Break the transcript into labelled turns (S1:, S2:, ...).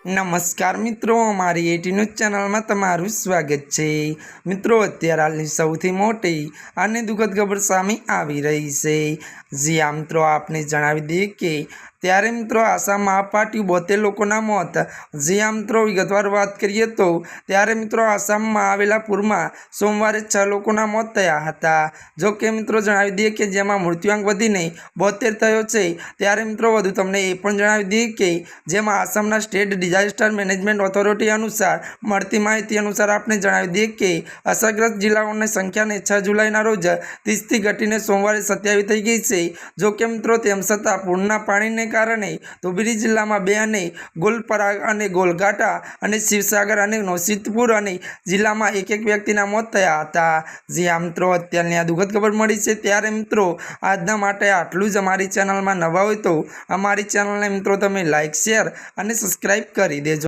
S1: नमस्कार मित्रों, अमारी एटी न्यूज चैनल में तमारुं स्वागत है। मित्रों, अत्यारे हालनी सौथी मोटी अने दुखद खबर सामे आवी रही है। जी हाँ मित्रों, आपने जणावी दीए कि त्यारे मित्रों आसाम में फाट्યું 72 लोकोना मौत। जी हाँ मित्रों, विगतवार बात करिए तो त्यारे मित्रों आसाम में आवेला पूर में सोमवारे 6 लोकोना मौत थया हता। जो कि मित्रों जणावी दीए कि जेमां मृत्युआंक वधीने 72 थयो छे। त्यारे मित्रों वधु तमने ए पण जणावी दीए कि जेमां आसामना स्टेट डिजास्टर मैनेजमेंट ऑथोरिटी अनुसार मळती माहिती अनुसार आपने जणावी दीए कि असरग्रस्त जिल्लाओनी संख्या ने 6 जुलाईना रोज 30 थी घटीने सोमवारे 27 थई गई छे। जो कि मित्रों तेम छतां पूરના पाणीने कारणे धोबी जिल्लामां 2 अने गोलपराग अने गोलघाटा अने शिवसागर अने नौशीतपुर अने जिल्लामां एक व्यक्तिना मौत थया हता। जी हाँ मित्रों, अत्याરની આ દુઃખદ ખબર મળી છે। ત્યારે મિત્રો આજના માટે આટલું જ। અમારી ચેનલમાં નવા હોય તો અમારી ચેનલને મિત્રો તમે લાઇક, શેર અને સબસ્ક્રાઇબ કરી દેજો।